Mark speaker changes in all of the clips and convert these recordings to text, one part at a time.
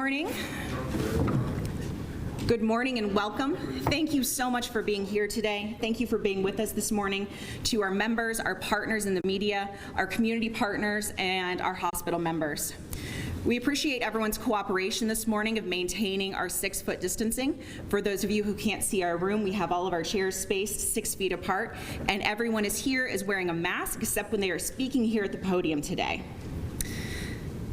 Speaker 1: morning. Good morning and welcome. Thank you so much for being here today. Thank you for being with us this morning. To our members, our partners in the media, our community partners, and our hospital members. We appreciate everyone's cooperation this morning of maintaining our 6-foot distancing. For those of you who can't see our room, we have all of our chairs spaced 6 feet apart, and everyone is wearing a mask except when they are speaking here at the podium today.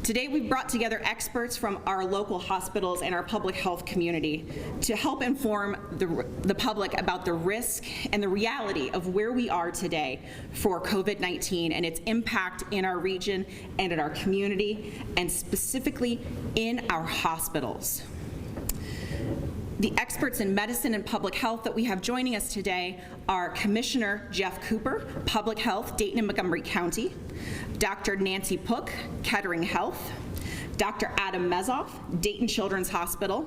Speaker 1: Today, we've brought together experts from our local hospitals and our public health community to help inform the public about the risk and the reality of where we are today for COVID-19 and its impact in our region and in our community, and specifically in our hospitals. The experts in medicine and public health that we have joining us today are Commissioner Jeff Cooper, Public Health, Dayton and Montgomery County, Dr. Nancy Pook, Kettering Health, Dr. Adam Mezoff, Dayton Children's Hospital,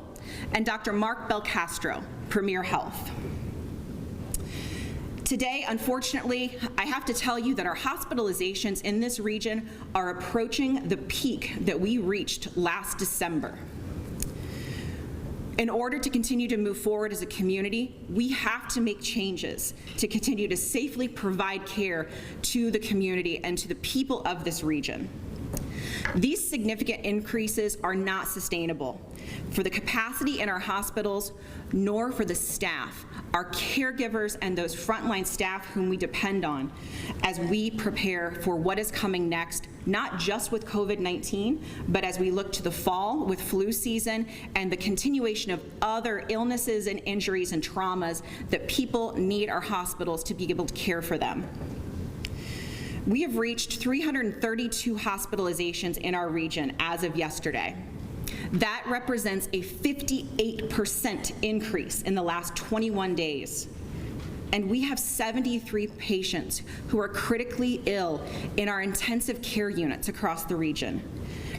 Speaker 1: and Dr. Mark Belcastro, Premier Health. Today, unfortunately, I have to tell you that our hospitalizations in this region are approaching the peak that we reached last December. In order to continue to move forward as a community, we have to make changes to continue to safely provide care to the community and to the people of this region. These significant increases are not sustainable for the capacity in our hospitals, nor for the staff, our caregivers, and those frontline staff whom we depend on as we prepare for what is coming next, not just with COVID-19, but as we look to the fall with flu season and the continuation of other illnesses and injuries and traumas that people need our hospitals to be able to care for them. We have reached 332 hospitalizations in our region as of yesterday. That represents a 58% increase in the last 21 days. And we have 73 patients who are critically ill in our intensive care units across the region.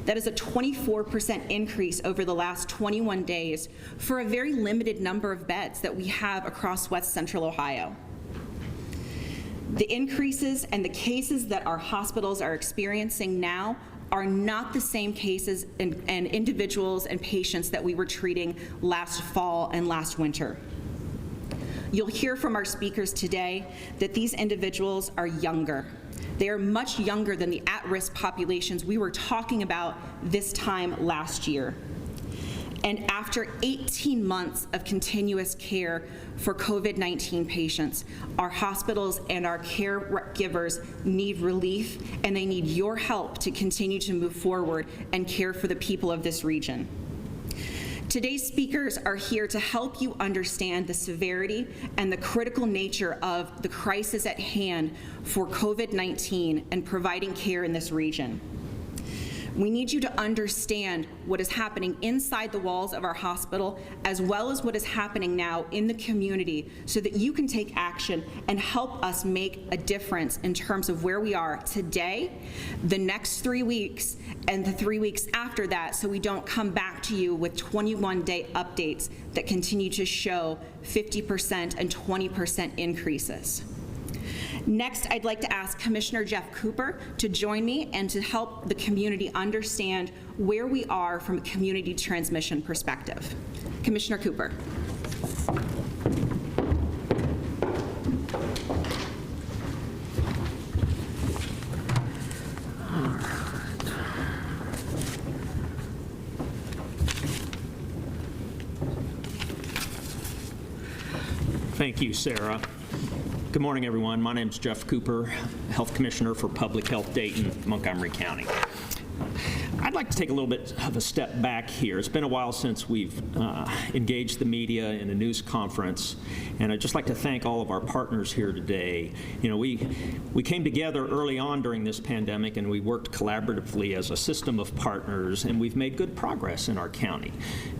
Speaker 1: That is a 24% increase over the last 21 days for a very limited number of beds that we have across West Central Ohio. The increases and the cases that our hospitals are experiencing now are not the same cases and individuals and patients that we were treating last fall and last winter. You'll hear from our speakers today that these individuals are younger. They are much younger than the at-risk populations we were talking about this time last year. And after 18 months of continuous care for COVID-19 patients, our hospitals and our caregivers need relief, and they need your help to continue to move forward and care for the people of this region. Today's speakers are here to help you understand the severity and the critical nature of the crisis at hand for COVID-19 and providing care in this region. We need you to understand what is happening inside the walls of our hospital, as well as what is happening now in the community, so that you can take action and help us make a difference in terms of where we are today, the next 3 weeks, and the 3 weeks after that, so we don't come back to you with 21-day updates that continue to show 50% and 20% increases. Next, I'd like to ask Commissioner Jeff Cooper to join me and to help the community understand where we are from a community transmission perspective. Commissioner Cooper.
Speaker 2: Thank you, Sarah. Good morning, everyone. My name is Jeff Cooper, Health Commissioner for Public Health, Dayton, Montgomery County. I'd like to take a little bit of a step back here. It's been a while since we've engaged the media in a news conference, and I'd just like to thank all of our partners here today. You know, we came together early on during this pandemic, and we worked collaboratively as a system of partners, and we've made good progress in our county.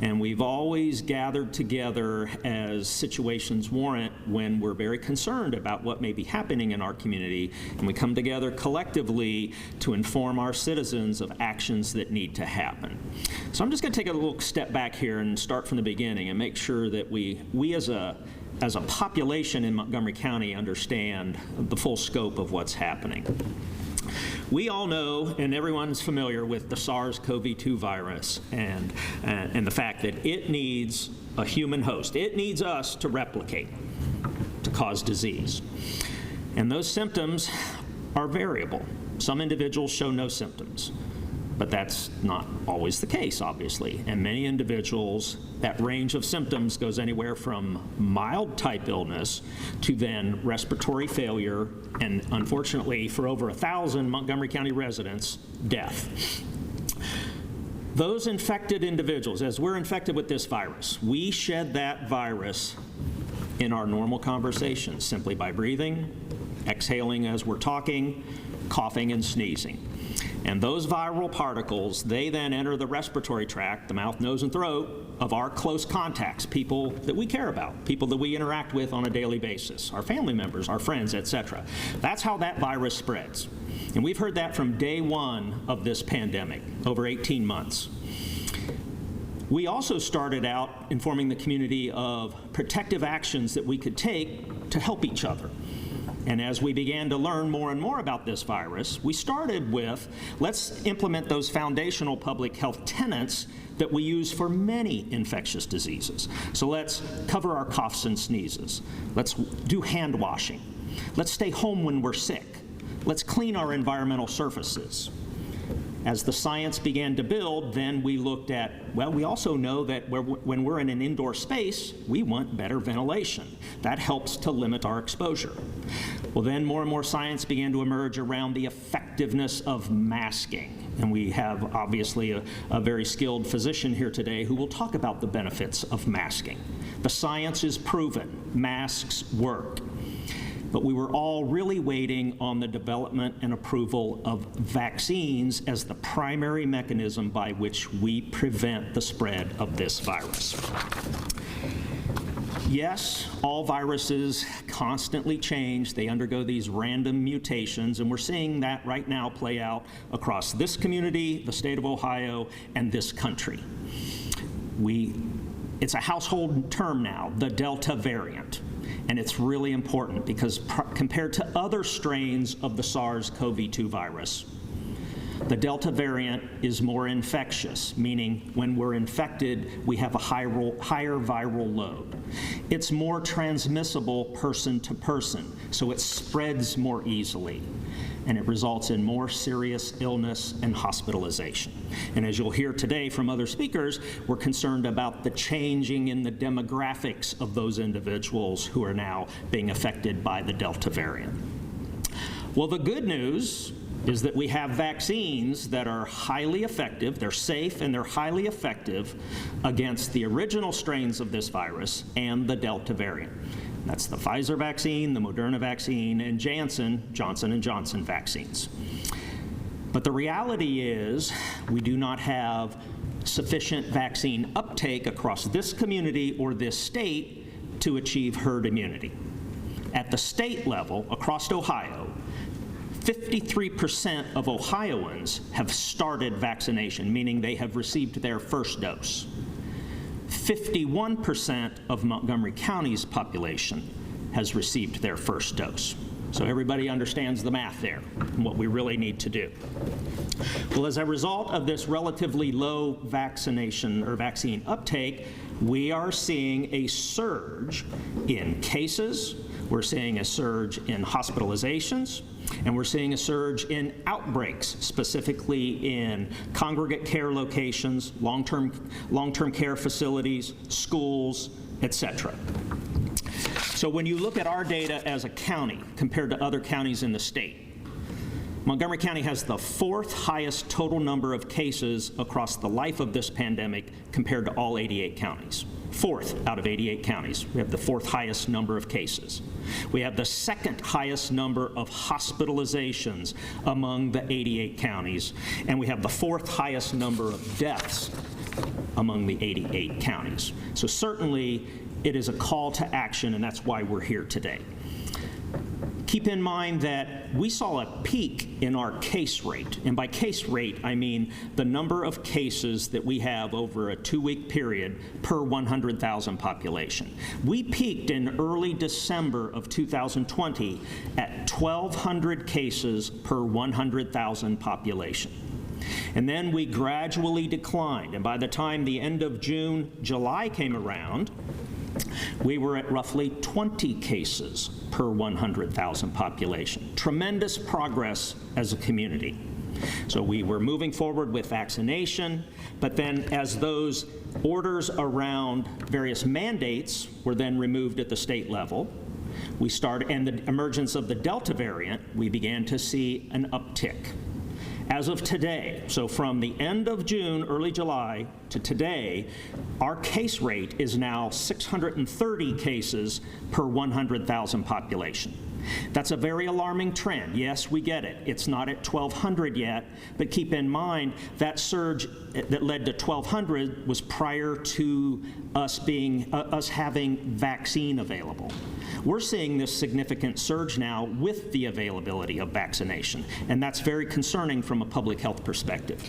Speaker 2: And we've always gathered together as situations warrant when we're very concerned about what may be happening in our community, and we come together collectively to inform our citizens of actions that need to happen. So I'm just going to take a little step back here and start from the beginning and make sure that we as a population in Montgomery County understand the full scope of what's happening. We all know, and everyone's familiar with the SARS-CoV-2 virus and the fact that it needs a human host. It needs us to replicate, to cause disease. And those symptoms are variable. Some individuals show no symptoms, but that's not always the case, obviously. And many individuals, that range of symptoms goes anywhere from mild type illness to then respiratory failure, and unfortunately, for over 1,000 Montgomery County residents, death. Those infected individuals, as we're infected with this virus, we shed that virus in our normal conversations simply by breathing, exhaling as we're talking, coughing and sneezing. And those viral particles, they then enter the respiratory tract, the mouth, nose, and throat of our close contacts, people that we care about, people that we interact with on a daily basis, our family members, our friends, etc. That's how that virus spreads. And we've heard that from day one of this pandemic, over 18 months. We also started out informing the community of protective actions that we could take to help each other. And as we began to learn more and more about this virus, we started with, let's implement those foundational public health tenets that we use for many infectious diseases. So let's cover our coughs and sneezes. Let's do hand washing. Let's stay home when we're sick. Let's clean our environmental surfaces. As the science began to build, then we looked at, well, we also know that when we're in an indoor space, we want better ventilation. That helps to limit our exposure. Well, then more and more science began to emerge around the effectiveness of masking. And we have, obviously, a very skilled physician here today who will talk about the benefits of masking. The science is proven. Masks work. But we were all really waiting on the development and approval of vaccines as the primary mechanism by which we prevent the spread of this virus. Yes, all viruses constantly change. They undergo these random mutations, and we're seeing that right now play out across this community, the state of Ohio, and this country. It's a household term now, the Delta variant. And it's really important because compared to other strains of the SARS-CoV-2 virus, the Delta variant is more infectious, meaning when we're infected, we have a higher viral load. It's more transmissible person to person, so it spreads more easily, and it results in more serious illness and hospitalization. And as you'll hear today from other speakers, we're concerned about the changing in the demographics of those individuals who are now being affected by the Delta variant. Well, the good news is that we have vaccines that are highly effective, they're safe, and they're highly effective against the original strains of this virus and the Delta variant. That's the Pfizer vaccine, the Moderna vaccine, and Johnson & Johnson vaccines. But the reality is we do not have sufficient vaccine uptake across this community or this state to achieve herd immunity. At the state level, across Ohio, 53% of Ohioans have started vaccination, meaning they have received their first dose. 51% of Montgomery County's population has received their first dose. So everybody understands the math there and what we really need to do. Well, as a result of this relatively low vaccination or vaccine uptake, we are seeing a surge in cases, we're seeing a surge in hospitalizations, and we're seeing a surge in outbreaks, specifically in congregate care locations, long-term care facilities, schools, etc. So when you look at our data as a county compared to other counties in the state, Montgomery County has the 4th highest total number of cases across the life of this pandemic compared to all 88 counties. 4th out of 88 counties. We have the 4th highest number of cases. We have the 2nd highest number of hospitalizations among the 88 counties, and we have the 4th highest number of deaths among the 88 counties. So certainly it is a call to action, and that's why we're here today. keep in mind that we saw a peak in our case rate. And by case rate, I mean the number of cases that we have over a 2-week period per 100,000 population. We peaked in early December of 2020 at 1,200 cases per 100,000 population. And then we gradually declined. And by the time the end of June, July came around, we were at roughly 20 cases per 100,000 population. Tremendous progress as a community. So we were moving forward with vaccination, but then as those orders around various mandates were then removed at the state level, and the emergence of the Delta variant, we began to see an uptick. As of today, so from the end of June, early July to today, our case rate is now 630 cases per 100,000 population. That's a very alarming trend. Yes, we get it. It's not at 1,200 yet, but keep in mind that surge that led to 1,200 was prior to us having vaccine available. We're seeing this significant surge now with the availability of vaccination, and that's very concerning from a public health perspective.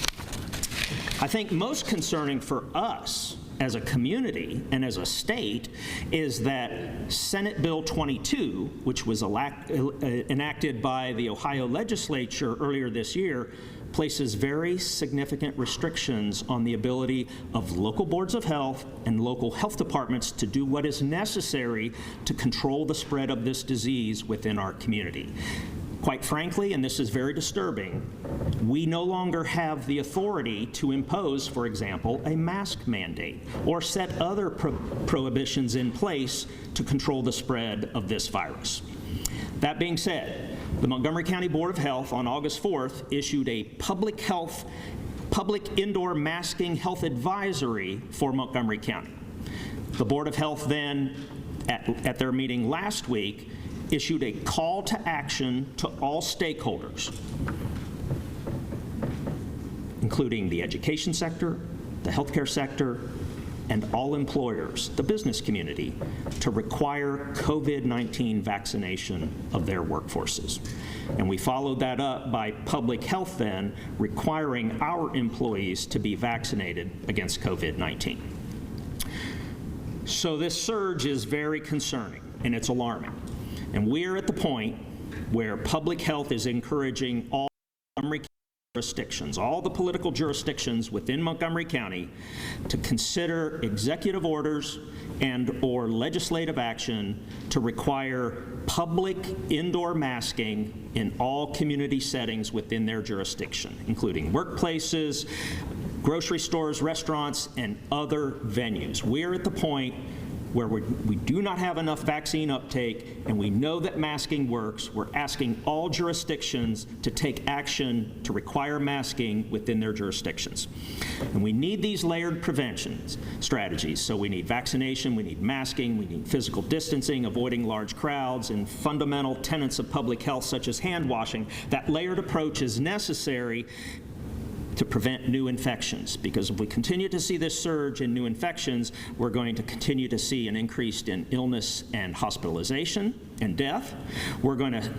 Speaker 2: I think most concerning for us as a community and as a state is that Senate Bill 22, which was enacted by the Ohio legislature earlier this year, places very significant restrictions on the ability of local boards of health and local health departments to do what is necessary to control the spread of this disease within our community. Quite frankly, and this is very disturbing, we no longer have the authority to impose, for example, a mask mandate or set other prohibitions in place to control the spread of this virus. That being said, the Montgomery County Board of Health on August 4th issued a public indoor masking health advisory for Montgomery County. The Board of Health then, at their meeting last week, issued a call to action to all stakeholders, including the education sector, the healthcare sector, and all employers, the business community, to require COVID-19 vaccination of their workforces. And we followed that up by public health then requiring our employees to be vaccinated against COVID-19. So this surge is very concerning and it's alarming. And we're at the point where public health is encouraging all Montgomery County jurisdictions, all the political jurisdictions within Montgomery County, to consider executive orders and/or legislative action to require public indoor masking in all community settings within their jurisdiction, including workplaces, grocery stores, restaurants, and other venues. We're at the point where we do not have enough vaccine uptake, and we know that masking works. We're asking all jurisdictions to take action to require masking within their jurisdictions. And we need these layered prevention strategies. So we need vaccination, we need masking, we need physical distancing, avoiding large crowds, and fundamental tenets of public health such as hand washing. That layered approach is necessary to prevent new infections, because if we continue to see this surge in new infections, we're going to continue to see an increase in illness and hospitalization and death. We're going to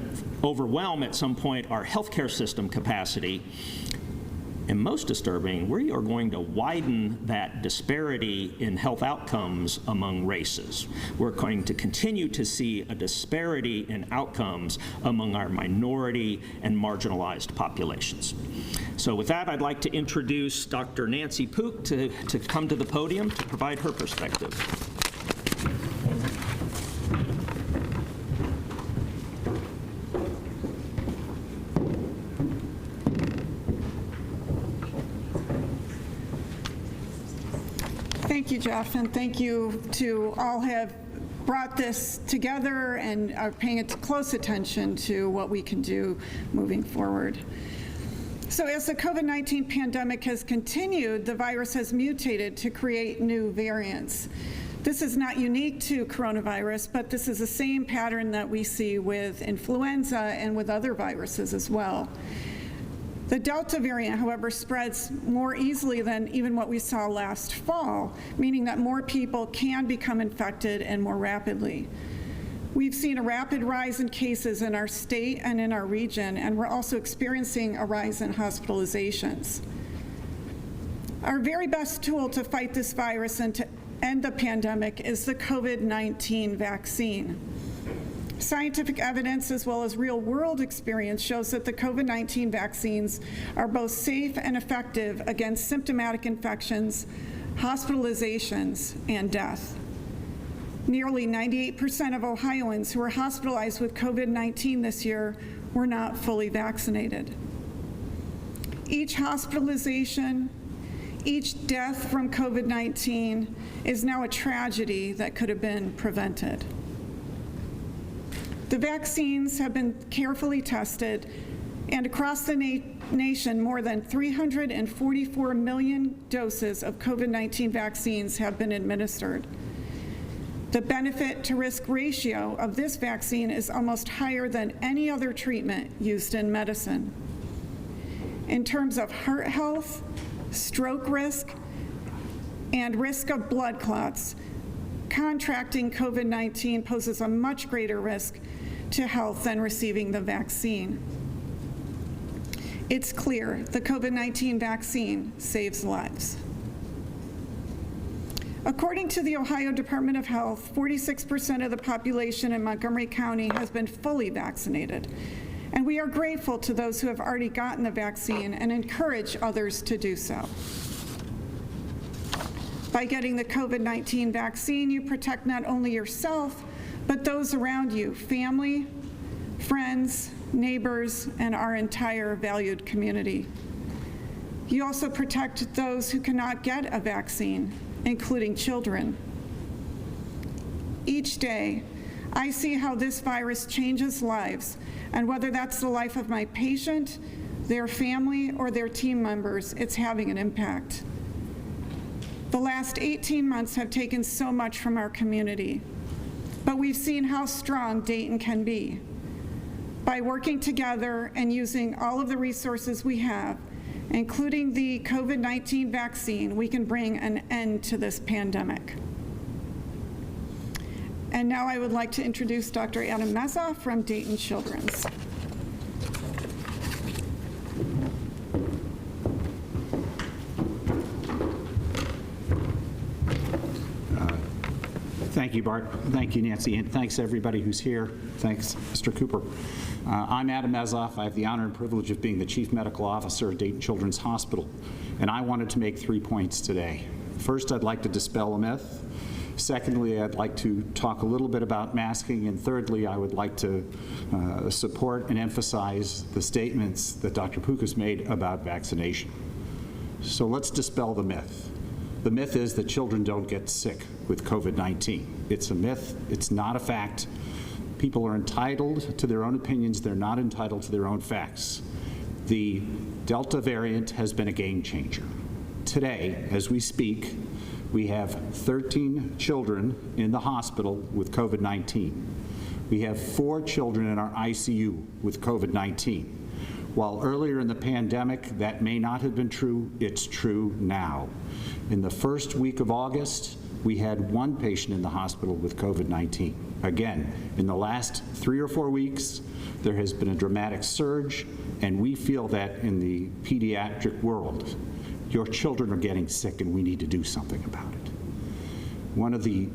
Speaker 2: overwhelm at some point our healthcare system capacity. And most disturbing, we are going to widen that disparity in health outcomes among races. We're going to continue to see a disparity in outcomes among our minority and marginalized populations. So with that, I'd like to introduce Dr. Nancy Pook to come to the podium to provide her perspective.
Speaker 3: Thank you, Jeff, and thank you to all who have brought this together and are paying close attention to what we can do moving forward. So as the COVID-19 pandemic has continued, the virus has mutated to create new variants. This is not unique to coronavirus, but this is the same pattern that we see with influenza and with other viruses as well. The Delta variant, however, spreads more easily than even what we saw last fall, meaning that more people can become infected and more rapidly. We've seen a rapid rise in cases in our state and in our region, and we're also experiencing a rise in hospitalizations. Our very best tool to fight this virus and to end the pandemic is the COVID-19 vaccine. Scientific evidence as well as real-world experience shows that the COVID-19 vaccines are both safe and effective against symptomatic infections, hospitalizations, and death. Nearly 98% of Ohioans who were hospitalized with COVID-19 this year were not fully vaccinated. Each hospitalization, each death from COVID-19 is now a tragedy that could have been prevented. The vaccines have been carefully tested, and across the nation, more than 344 million doses of COVID-19 vaccines have been administered. The benefit to risk ratio of this vaccine is almost higher than any other treatment used in medicine. In terms of heart health, stroke risk, and risk of blood clots, contracting COVID-19 poses a much greater risk to health than receiving the vaccine. It's clear the COVID-19 vaccine saves lives. According to the Ohio Department of Health, 46% of the population in Montgomery County has been fully vaccinated, and we are grateful to those who have already gotten the vaccine and encourage others to do so. By getting the COVID-19 vaccine, you protect not only yourself, but those around you, family, friends, neighbors, and our entire valued community. You also protect those who cannot get a vaccine, including children. Each day, I see how this virus changes lives, and whether that's the life of my patient, their family, or their team members, it's having an impact. The last 18 months have taken so much from our community, but we've seen how strong Dayton can be. By working together and using all of the resources we have, including the COVID-19 vaccine, we can bring an end to this pandemic. And now I would like to introduce Dr. Adam Meza from Dayton Children's.
Speaker 4: Thank you, Bart. Thank you, Nancy, and thanks everybody who's here. Thanks, Mr. Cooper. I'm Adam Mezoff. I have the honor and privilege of being the Chief Medical Officer at Dayton Children's Hospital, and I wanted to make 3 points today. First, I'd like to dispel a myth. Secondly, I'd like to talk a little bit about masking, and thirdly, I would like to support and emphasize the statements that Dr. Pukas made about vaccination. So let's dispel the myth. The myth is that children don't get sick with COVID-19. It's a myth. It's not a fact. People are entitled to their own opinions. They're not entitled to their own facts. The Delta variant has been a game changer. Today, as we speak, we have 13 children in the hospital with COVID-19. We have 4 children in our ICU with COVID-19. While earlier in the pandemic that may not have been true, it's true now. In the first week of August, we had 1 patient in the hospital with COVID-19. Again, in the last 3 or 4 weeks, there has been a dramatic surge, and we feel that in the pediatric world, your children are getting sick and we need to do something about it. One of the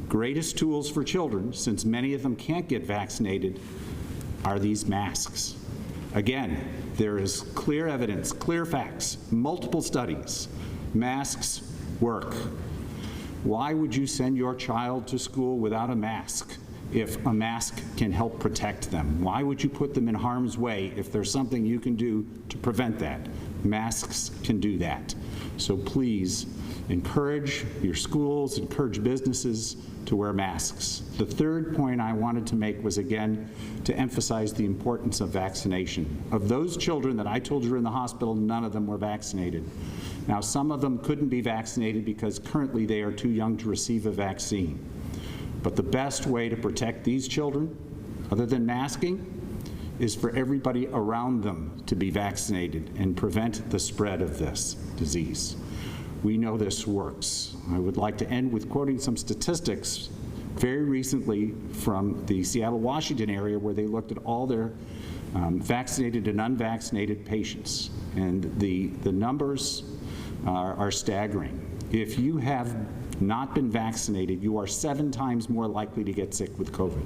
Speaker 4: greatest tools for children, since many of them can't get vaccinated, are these masks. Again, there is clear evidence, clear facts, multiple studies. Masks work. Why would you send your child to school without a mask if a mask can help protect them? Why would you put them in harm's way if there's something you can do to prevent that? Masks can do that. So please encourage your schools, encourage businesses to wear masks. The third point I wanted to make was, again, to emphasize the importance of vaccination. Of those children that I told you are in the hospital, none of them were vaccinated. Now, some of them couldn't be vaccinated because currently they are too young to receive a vaccine. But the best way to protect these children, other than masking, is for everybody around them to be vaccinated and prevent the spread of this disease. We know this works. I would like to end with quoting some statistics very recently from the Seattle, Washington area, where they looked at all their vaccinated and unvaccinated patients, and the numbers are staggering. If you have not been vaccinated, you are 7 times more likely to get sick with COVID.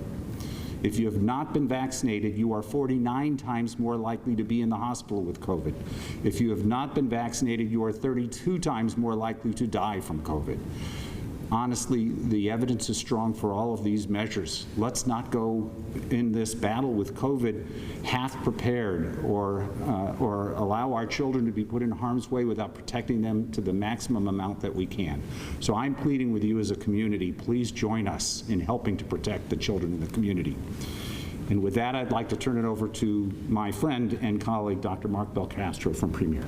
Speaker 4: If you have not been vaccinated, you are 49 times more likely to be in the hospital with COVID. If you have not been vaccinated, you are 32 times more likely to die from COVID. Honestly, the evidence is strong for all of these measures. Let's not go in this battle with COVID half prepared, or allow our children to be put in harm's way without protecting them to the maximum amount that we can. So I'm pleading with you as a community, please join us in helping to protect the children in the community. And with that, I'd like to turn it over to my friend and colleague, Dr. Mark Belcastro from Premier.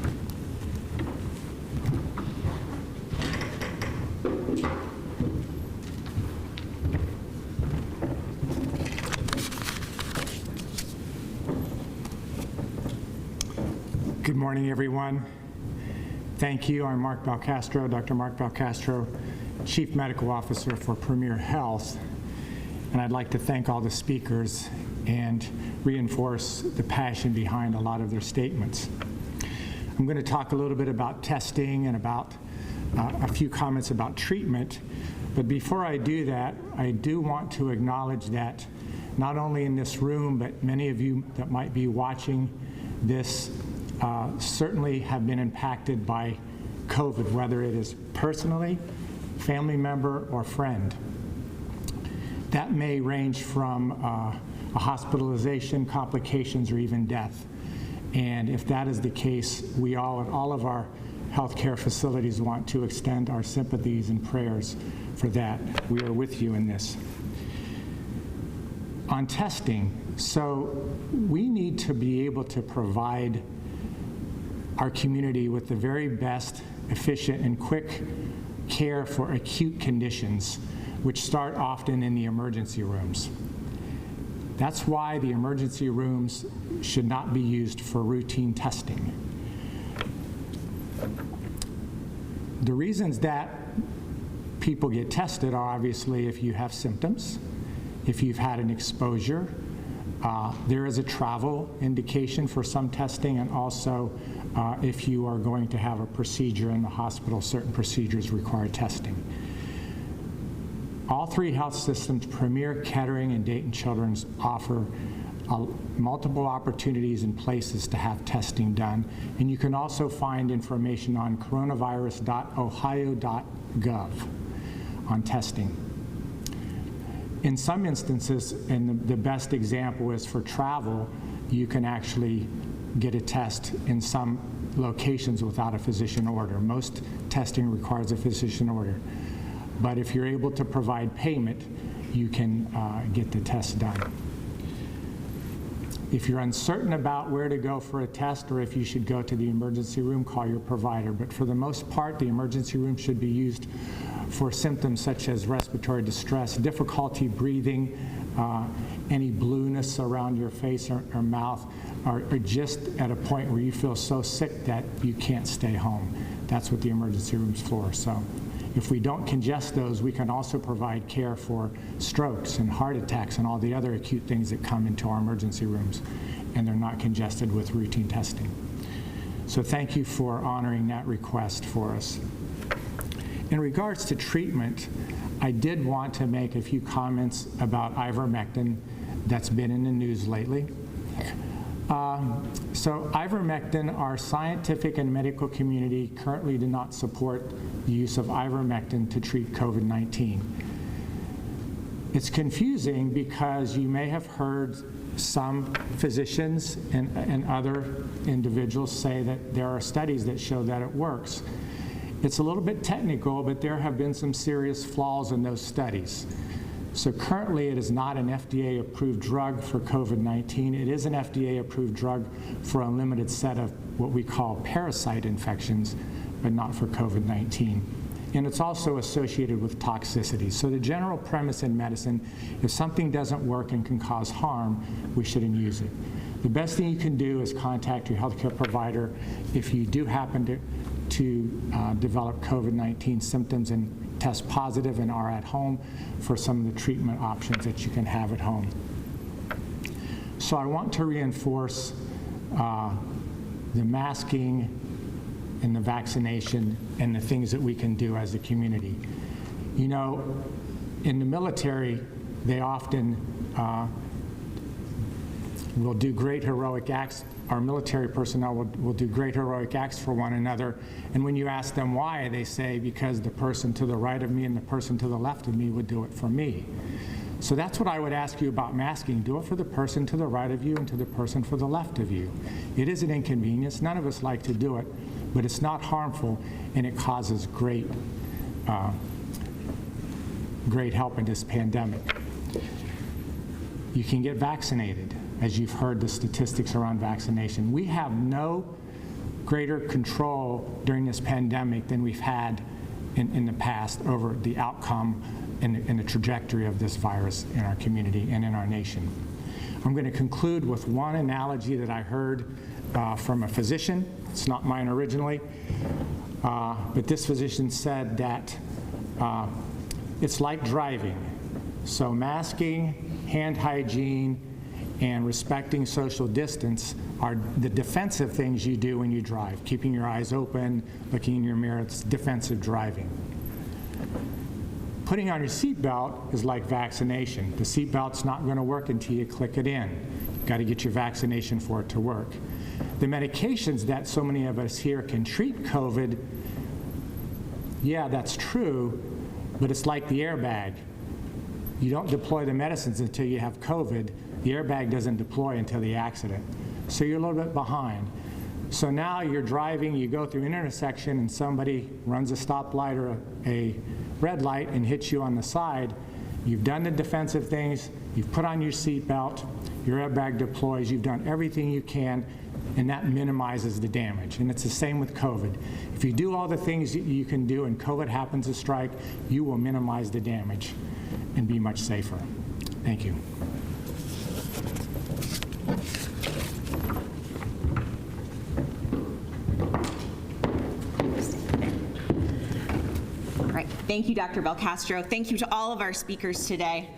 Speaker 5: Good morning, everyone. Thank you. I'm Mark Balcastro, Dr. Mark Balcastro, Chief Medical Officer for Premier Health. And I'd like to thank all the speakers and reinforce the passion behind a lot of their statements. I'm going to talk a little bit about testing and about a few comments about treatment. But before I do that, I do want to acknowledge that not only in this room, but many of you that might be watching this certainly have been impacted by COVID, whether it is personally, family member, or friend. That may range from a hospitalization, complications, or even death. And if that is the case, we all at all of our healthcare facilities want to extend our sympathies and prayers for that. We are with you in this. On testing, so we need to be able to provide our community with the very best, efficient, and quick care for acute conditions, which start often in the emergency rooms. That's why the emergency rooms should not be used for routine testing. The reasons that people get tested are obviously if you have symptoms, if you've had an exposure. There is a travel indication for some testing, and also if you are going to have a procedure in the hospital, certain procedures require testing. All 3 health systems, Premier, Kettering, and Dayton Children's, offer multiple opportunities and places to have testing done. And you can also find information on coronavirus.ohio.gov on testing. In some instances, and the best example is for travel, you can actually get a test in some locations without a physician order. Most testing requires a physician order. But if you're able to provide payment, you can get the test done. If you're uncertain about where to go for a test or if you should go to the emergency room, call your provider. But for the most part, the emergency room should be used for symptoms such as respiratory distress, difficulty breathing, any blueness around your face or mouth, or just at a point where you feel so sick that you can't stay home. That's what the emergency room's for. So if we don't congest those, we can also provide care for strokes and heart attacks and all the other acute things that come into our emergency rooms, and they're not congested with routine testing. So thank you for honoring that request for us. In regards to treatment, I did want to make a few comments about ivermectin that's been in the news lately. So ivermectin, our scientific and medical community currently do not support the use of ivermectin to treat COVID-19. It's confusing because you may have heard some physicians and other individuals say that there are studies that show that it works. It's a little bit technical, but there have been some serious flaws in those studies. So currently it is not an FDA-approved drug for COVID-19. It is an FDA-approved drug for a limited set of what we call parasite infections, but not for COVID-19. And it's also associated with toxicity. So the general premise in medicine, if something doesn't work and can cause harm, we shouldn't use it. The best thing you can do is contact your healthcare provider if you do happen to develop COVID-19 symptoms and test positive and are at home for some of the treatment options that you can have at home. So I want to reinforce the masking and the vaccination and the things that we can do as a community. You know, in the military, they often will do great heroic acts. Our military personnel will do great heroic acts for one another. And when you ask them why, they say, because the person to the right of me and the person to the left of me would do it for me. So that's what I would ask you about masking. Do it for the person to the right of you and to the person for the left of you. It is an inconvenience. None of us like to do it, but it's not harmful, and it causes great help in this pandemic. You can get vaccinated, as you've heard the statistics around vaccination. We have no greater control during this pandemic than we've had in the past over the outcome and the trajectory of this virus in our community and in our nation. I'm going to conclude with one analogy that I heard from a physician. It's not mine originally, but this physician said that it's like driving. So masking, hand hygiene, and respecting social distance are the defensive things you do when you drive. Keeping your eyes open, looking in your mirror, it's defensive driving. Putting on your seatbelt is like vaccination. The seatbelt's not going to work until you click it in. You've got to get your vaccination for it to work. The medications that so many of us here can treat COVID, yeah, that's true, but it's like the airbag. You don't deploy the medicines until you have COVID. The airbag doesn't deploy until the accident. So you're a little bit behind. So now you're driving, you go through an intersection and somebody runs a stoplight or a red light and hits you on the side. You've done the defensive things, you've put on your seatbelt, your airbag deploys, you've done everything you can, and that minimizes the damage. And it's the same with COVID. If you do all the things that you can do and COVID happens to strike, you will minimize the damage and be much safer. Thank you.
Speaker 1: All right, thank you, Dr. Belcastro. Thank you to all of our speakers today.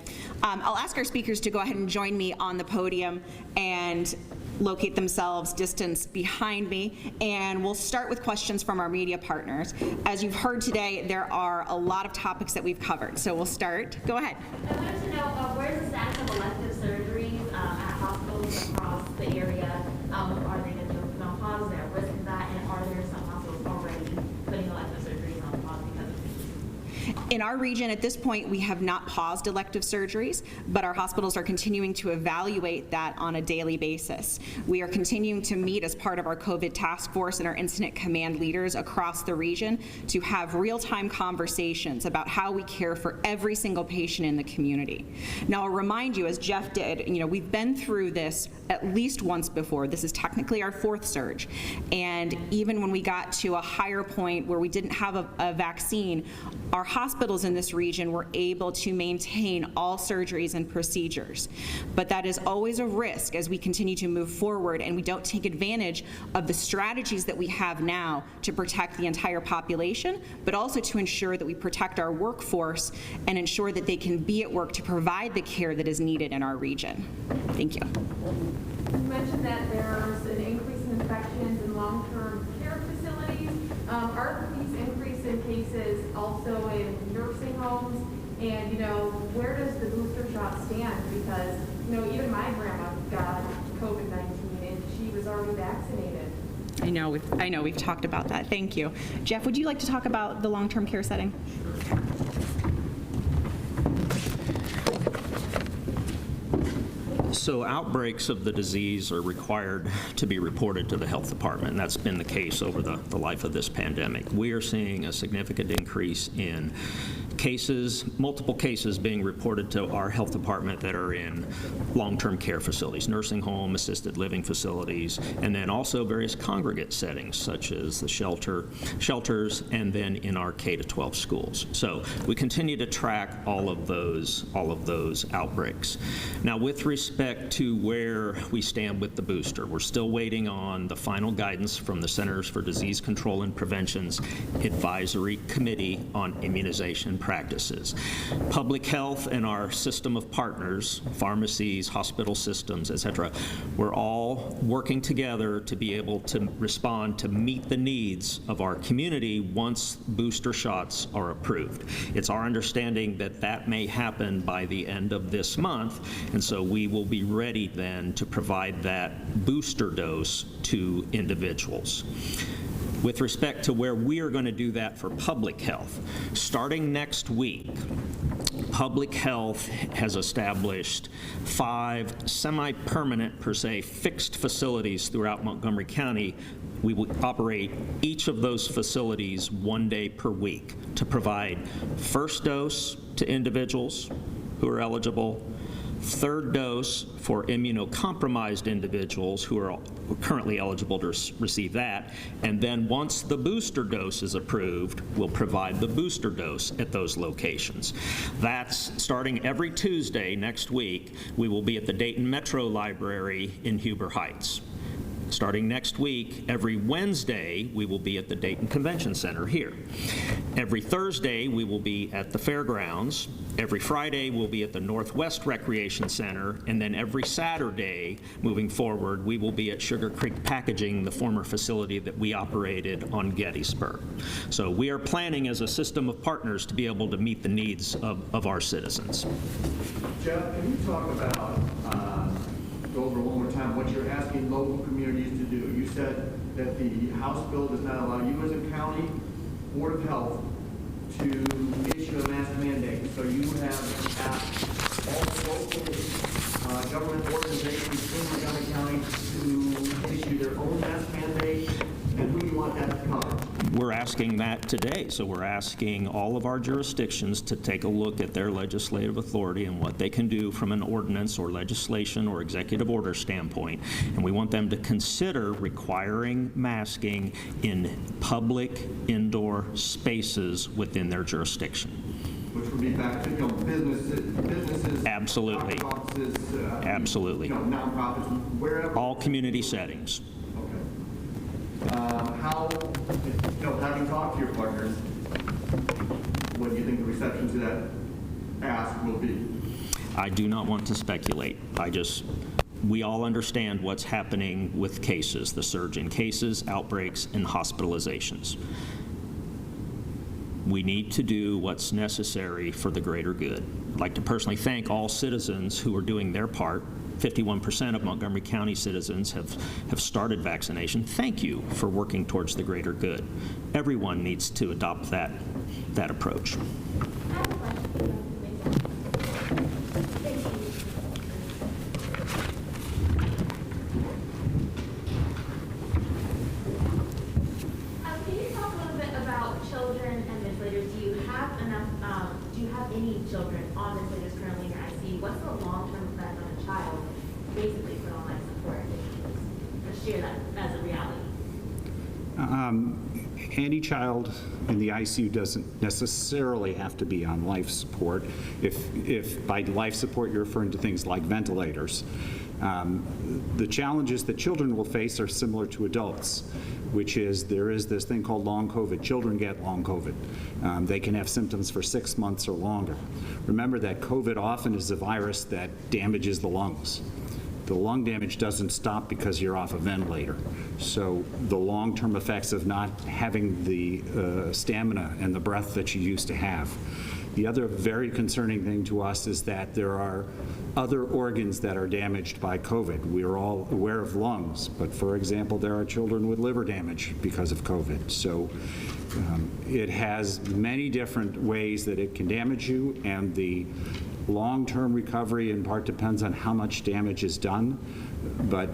Speaker 1: I'll ask our speakers to go ahead and join me on the podium and locate themselves distance behind me, and we'll start with questions from our media partners. As you've heard today, there are a lot of topics that we've covered, so we'll start. Go ahead.
Speaker 6: I wanted to know where's the status of elective surgeries at hospitals across the area? Are they going to put on pause? Is there a risk of that? And are there some hospitals already putting elective surgeries on pause because of these?
Speaker 1: In our region at this point, we have not paused elective surgeries, but our hospitals are continuing to evaluate that on a daily basis. We are continuing to meet as part of our COVID task force and our incident command leaders across the region to have real-time conversations about how we care for every single patient in the community. Now, I'll remind you, as Jeff did, we've been through this at least once before. This is technically our fourth surge. And even when we got to a higher point where we didn't have a vaccine, our hospitals in this region were able to maintain all surgeries and procedures. But that is always a risk as we continue to move forward and we don't take advantage of the strategies that we have now to protect the entire population, but also to ensure that we protect our workforce and ensure that they can be at work to provide the care that is needed in our region. Thank you.
Speaker 7: You mentioned that there's an increase in infections in long-term care facilities. Are these increase in cases also in nursing homes? And, where does the booster shot stand? Because, even my grandma got COVID-19 and she was already vaccinated.
Speaker 1: I know we've talked about that. Thank you. Jeff, would you like to talk about the long-term care setting?
Speaker 2: So outbreaks of the disease are required to be reported to the health department, and that's been the case over the life of this pandemic. We are seeing a significant increase in multiple cases being reported to our health department that are in long-term care facilities, nursing home, assisted living facilities, and then also various congregate settings such as the shelters, and then in our K-12 schools. So we continue to track all of those outbreaks. Now, with respect to where we stand with the booster, we're still waiting on the final guidance from the Centers for Disease Control and Prevention's Advisory Committee on Immunization Practices. Public health and our system of partners, pharmacies, hospital systems, et cetera, we're all working together to be able to respond to meet the needs of our community once booster shots are approved. It's our understanding that that may happen by the end of this month, and so we will be ready then to provide that booster dose to individuals. With respect to where we are going to do that for public health, starting next week, Public Health has established 5 semi-permanent, per se, fixed facilities throughout Montgomery County. We will operate each of those facilities 1 day per week to provide first dose to individuals who are eligible, third dose for immunocompromised individuals who are currently eligible to receive that, and then once the booster dose is approved, we'll provide the booster dose at those locations. That's starting every Tuesday next week. We will be at the Dayton Metro Library in Huber Heights. Starting next week, every Wednesday, we will be at the Dayton Convention Center here. Every Thursday, we will be at the fairgrounds. Every Friday, we'll be at the Northwest Recreation Center. And then every Saturday, moving forward, we will be at Sugar Creek Packaging, the former facility that we operated on Gettysburg. So we are planning as a system of partners to be able to meet the needs of our citizens.
Speaker 8: Jeff, can you talk about, go over one more time, what you're asking local communities to do? You said that the House bill does not allow you as a county Board of Health to issue a mask mandate. So you have asked all local government organizations in Montgomery County to issue their own mask mandate, and who do you want that to cover?
Speaker 2: We're asking that today. So we're asking all of our jurisdictions to take a look at their legislative authority and what they can do from an ordinance or legislation or executive order standpoint. And we want them to consider requiring masking in public indoor spaces within their jurisdiction.
Speaker 8: Which would be back to, businesses.
Speaker 2: Absolutely.
Speaker 8: Offices,
Speaker 2: Absolutely.
Speaker 8: Nonprofits, wherever.
Speaker 2: All community settings.
Speaker 8: How, having talked to your partners, what do you think the reception to that ask will be?
Speaker 2: I do not want to speculate. We all understand what's happening with cases, the surge in cases, outbreaks, and hospitalizations. We need to do what's necessary for the greater good. I'd like to personally thank all citizens who are doing their part. 51% of Montgomery County citizens have started vaccination. Thank you for working towards the greater good. Everyone needs to adopt that approach.
Speaker 6: I have a question. Thank you. Can you talk a little bit about children and ventilators? Do you have enough? Do you have any children on ventilators currently in your ICU? What's the long-term effect on a child, basically put on life support? Let's share that as a reality.
Speaker 4: Any child in the ICU doesn't necessarily have to be on life support. If by life support you're referring to things like ventilators. The challenges that children will face are similar to adults, which is there is this thing called long COVID. Children get long COVID. They can have symptoms for 6 months or longer. Remember that COVID often is a virus that damages the lungs. The lung damage doesn't stop because you're off a ventilator. So the long-term effects of not having the stamina and the breath that you used to have. The other very concerning thing to us is that there are other organs that are damaged by COVID. We are all aware of lungs, but for example, there are children with liver damage because of COVID. So it has many different ways that it can damage you, and the long-term recovery in part depends on how much damage is done. But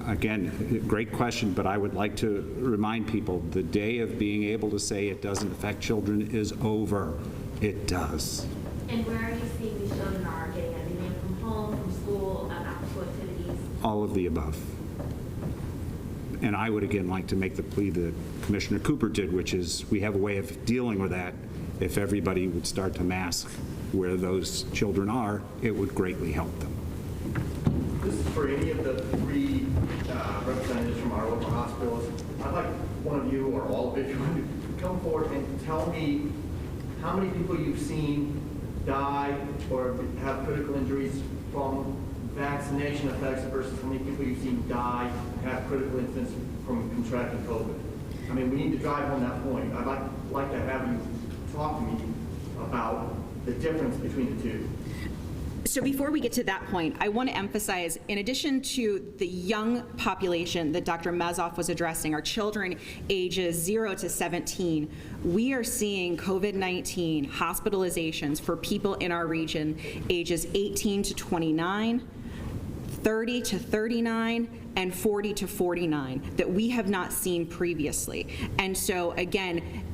Speaker 4: again, great question, but I would like to remind people the day of being able to say it doesn't affect children is over. It does.
Speaker 6: And where are you seeing these children are getting it? Are they getting it from home, from school, after school activities?
Speaker 4: All of the above. And I would again like to make the plea that Commissioner Cooper did, which is we have a way of dealing with that. If everybody would start to mask where those children are, it would greatly help them.
Speaker 8: This is for any of the three representatives from our local hospitals. I'd like one of you, or all of you, to come forward and tell me how many people you've seen die or have critical injuries from vaccination effects versus how many people you've seen die and have critical incidents from contracting COVID. I mean, we need to drive home that point. I'd like to have you talk to me about the difference between the two.
Speaker 1: So before we get to that point, I want to emphasize, in addition to the young population that Dr. Mezoff was addressing, our children ages 0 to 17, we are seeing COVID-19 hospitalizations for people in our region ages 18 to 29, 30 to 39, and 40 to 49 that we have not seen previously. And so again,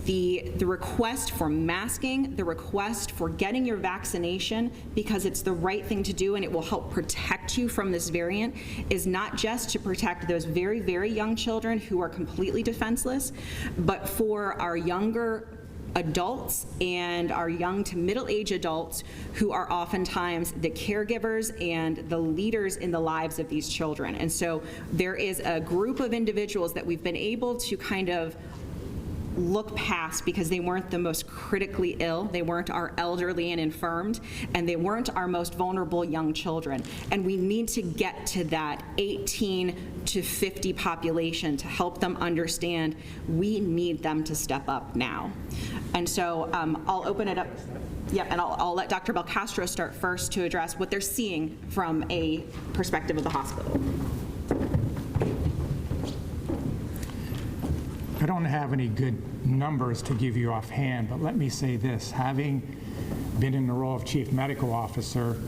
Speaker 1: the request for masking, the request for getting your vaccination because it's the right thing to do and it will help protect you from this variant is not just to protect those very, very young children who are completely defenseless, but for our younger adults and our young to middle-aged adults who are oftentimes the caregivers and the leaders in the lives of these children. And so there is a group of individuals that we've been able to kind of look past because they weren't the most critically ill, they weren't our elderly and infirmed, and they weren't our most vulnerable young children. And we need to get to that 18 to 50 population to help them understand we need them to step up now. And so I'll open it up. Yep, and I'll let Dr. Belcastro start first to address what they're seeing from a perspective of the hospital.
Speaker 5: I don't have any good numbers to give you offhand, but let me say this. Having been in the role of Chief Medical Officer,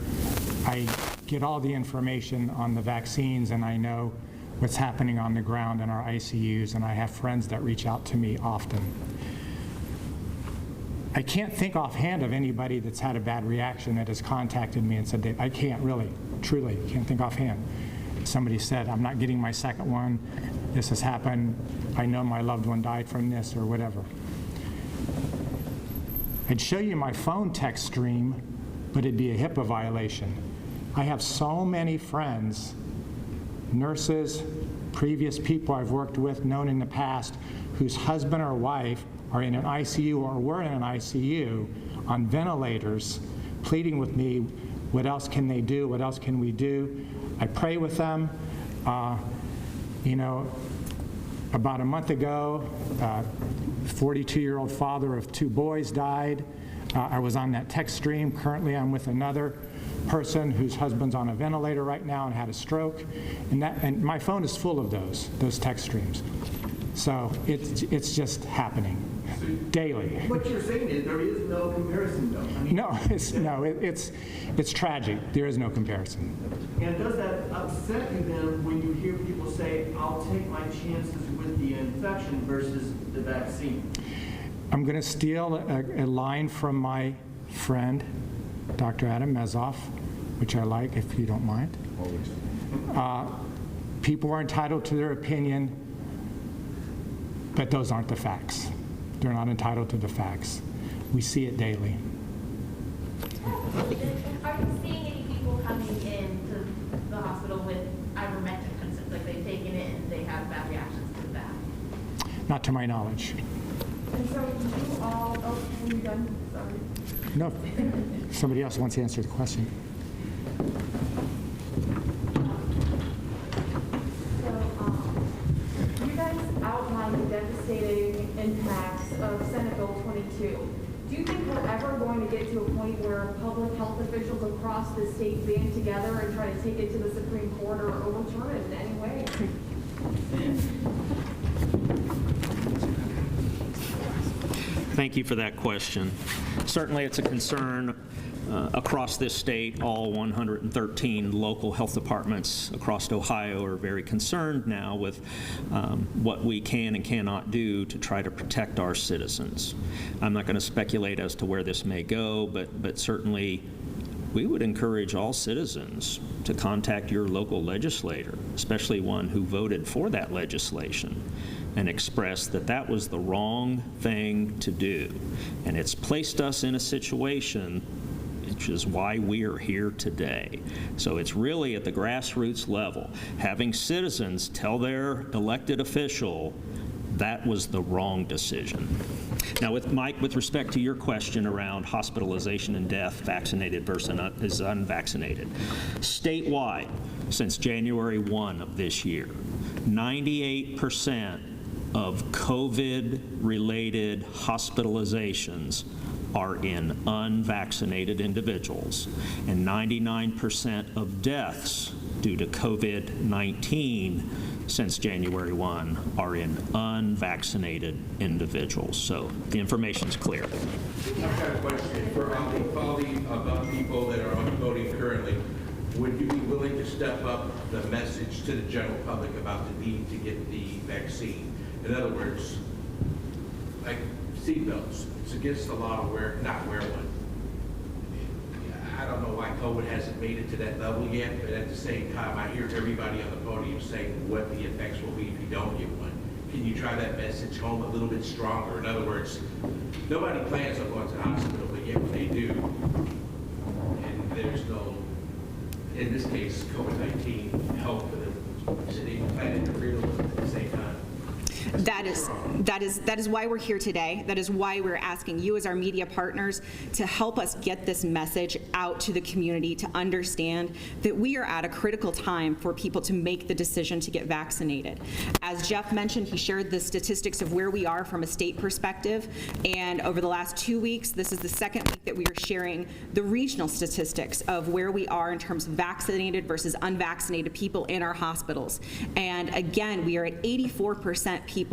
Speaker 5: I get all the information on the vaccines and I know what's happening on the ground in our ICUs, and I have friends that reach out to me often. I can't think offhand of anybody that's had a bad reaction that has contacted me and said, Dave, I can't really, truly, can't think offhand. Somebody said, I'm not getting my second one, this has happened, I know my loved one died from this or whatever. I'd show you my phone text stream, but it'd be a HIPAA violation. I have so many friends, nurses, previous people I've worked with, known in the past, whose husband or wife are in an ICU or were in an ICU on ventilators, pleading with me, what else can they do, what else can we do? I pray with them. You know, about a month ago, 42-year-old father of 2 boys died. I was on that text stream. Currently, I'm with another person whose husband's on a ventilator right now and had a stroke. And my phone is full of those text streams. So it's just happening daily.
Speaker 8: What you're saying is there is no comparison, though. I mean,
Speaker 5: It's tragic. There is no comparison.
Speaker 8: And does that upset you then when you hear people say, I'll take my chances with the infection versus the vaccine?
Speaker 5: I'm going to steal a line from my friend, Dr. Adam Mezoff, which I like, if you don't mind. People are entitled to their opinion, but those aren't the facts. They're not entitled to the facts. We see it daily.
Speaker 6: Are you seeing any people coming into the hospital with ivermectin concerns, like they've taken it and they have bad reactions to that?
Speaker 5: Not to my knowledge.
Speaker 7: And so you all, oh, are you done? Sorry.
Speaker 5: No, somebody else wants to answer the question.
Speaker 7: So, you guys outlined the devastating impacts of Senate Bill 22. Do you think we're ever going to get to a point where public health officials across the state band together and try to take it to the Supreme Court or overturn it in any way?
Speaker 2: Thank you for that question. Certainly, it's a concern Across this state, all 113 local health departments across Ohio are very concerned now with what we can and cannot do to try to protect our citizens. I'm not going to speculate as to where this may go, but certainly we would encourage all citizens to contact your local legislator, especially one who voted for that legislation, and express that that was the wrong thing to do. And it's placed us in a situation which is why we are here today. So it's really at the grassroots level, having citizens tell their elected official that was the wrong decision. Now, with Mike, with respect to your question around hospitalization and death, vaccinated versus unvaccinated, statewide, since January 1 of this year, 98% of COVID-related hospitalizations are in unvaccinated individuals, and 99% of deaths due to COVID-19 since January 1 are in unvaccinated individuals. So the information's clear.
Speaker 9: I've got a question. For all the people that are voting currently, would you be willing to step up the message to the general public about the need to get the vaccine? In other words, like seatbelts. It's against the law to not wear one. I don't know why COVID hasn't made it to that level yet, but at the same time, I hear everybody on the podium saying what the effects will be if you don't get one. Can you try that message home a little bit stronger? In other words, nobody plans on going to the hospital, but yet when they do, and there's no, in this case, COVID-19 help for them, should they plan to real at the same time?
Speaker 1: That is why we're here today. That is why we're asking you as our media partners to help us get this message out to the community, to understand that we are at a critical time for people to make the decision to get vaccinated. As Jeff mentioned, he shared the statistics of where we are from a state perspective, and over the last 2 weeks, this is the second week that we are sharing the regional statistics of where we are in terms of vaccinated versus unvaccinated people in our hospitals. And again, we are at 84% people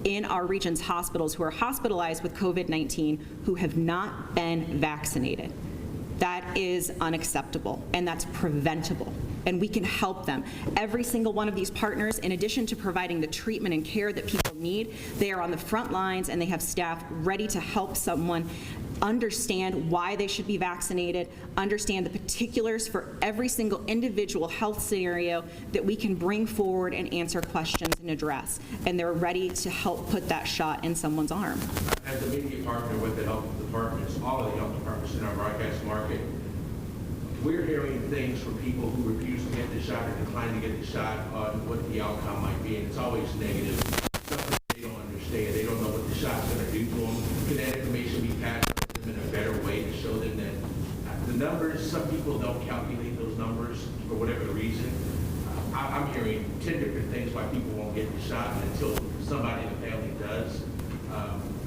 Speaker 1: in our region's hospitals who are hospitalized with COVID-19 who have not been vaccinated. That is unacceptable, and that's preventable, and we can help them. Every single one of these partners, in addition to providing the treatment and care that people need, they are on the front lines and they have staff ready to help someone understand why they should be vaccinated, understand the particulars for every single individual health scenario that we can bring forward and answer questions and address. And they're ready to help put that shot in someone's arm.
Speaker 9: As a media partner with the health departments, all of the health departments in our broadcast market, we're hearing things from people who refuse to get the shot or decline to get the shot on what the outcome might be, and it's always negative. Something they don't understand. They don't know what the shot's going to do to them. Can that information be passed to them in a better way to show them that the numbers, some people don't calculate those numbers for whatever reason. I'm hearing 10 different things why people won't get the shot until somebody in the family does.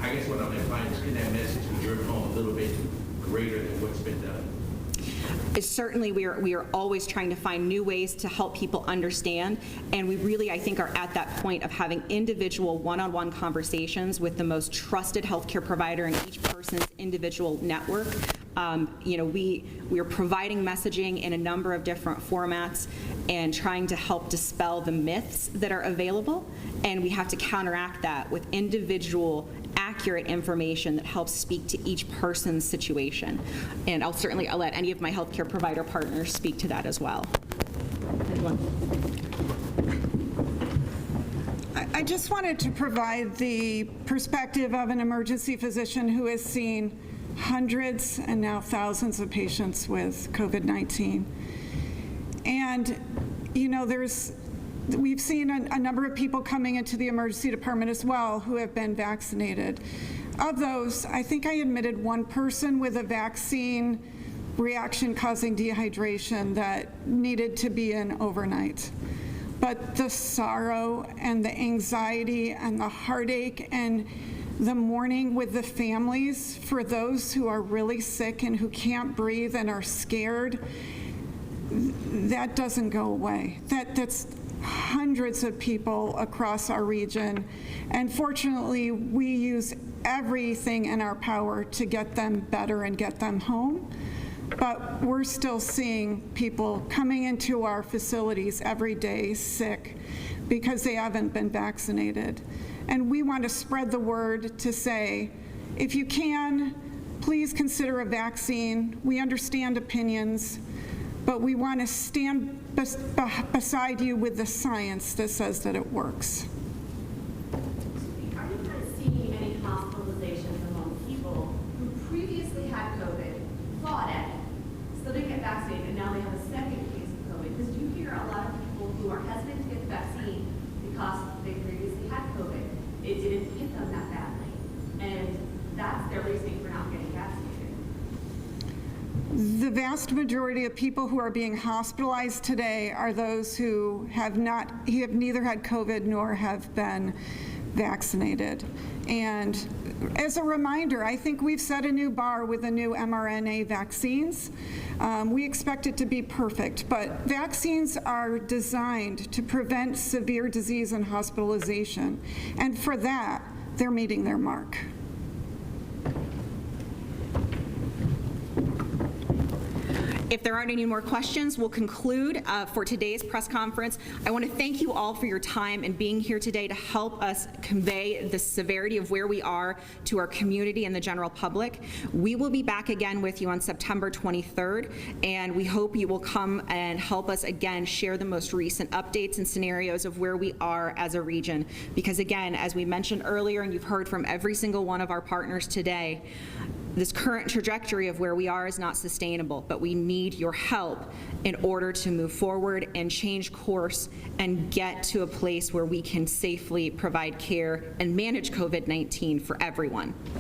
Speaker 9: I guess what I'm implying is, can that message be driven home a little bit greater than what's been done?
Speaker 1: Certainly, we are always trying to find new ways to help people understand, and we really, I think, are at that point of having individual one-on-one conversations with the most trusted healthcare provider in each person's individual network. We are providing messaging in a number of different formats and trying to help dispel the myths that are available, and we have to counteract that with individual accurate information that helps speak to each person's situation. And I'll let any of my healthcare provider partners speak to that as well.
Speaker 3: I just wanted to provide the perspective of an emergency physician who has seen hundreds and now thousands of patients with COVID-19. And, we've seen a number of people coming into the emergency department as well who have been vaccinated. Of those, I think I admitted one person with a vaccine reaction causing dehydration that needed to be in overnight. But the sorrow and the anxiety and the heartache and the mourning with the families for those who are really sick and who can't breathe and are scared, that doesn't go away. That's hundreds of people across our region, and fortunately we use everything in our power to get them better and get them home. but we're still seeing people coming into our facilities every day sick because they haven't been vaccinated. And we want to spread the word to say, if you can, please consider a vaccine. We understand opinions, but we want to stand beside you with the science that says that it works.
Speaker 10: Are you guys seeing any hospitalizations among people who previously had COVID, fought it, still didn't get vaccinated, and now they have a second case of COVID? Because you hear a lot of people who are hesitant to get the vaccine because they previously had COVID. It didn't hit them that badly. And that's their reasoning for not getting vaccinated.
Speaker 3: The vast majority of people who are being hospitalized today are those who have neither had COVID nor have been vaccinated. And as a reminder, I think we've set a new bar with the new mRNA vaccines. We expect it to be perfect, but vaccines are designed to prevent severe disease and hospitalization. And for that, they're meeting their mark.
Speaker 1: If there aren't any more questions, we'll conclude for today's press conference. I want to thank you all for your time and being here today to help us convey the severity of where we are to our community and the general public. We will be back again with you on September 23rd, and we hope you will come and help us again share the most recent updates and scenarios of where we are as a region. Because again, as we mentioned earlier, and you've heard from every single one of our partners today, this current trajectory of where we are is not sustainable, but we need your help in order to move forward and change course and get to a place where we can safely provide care and manage COVID-19 for everyone.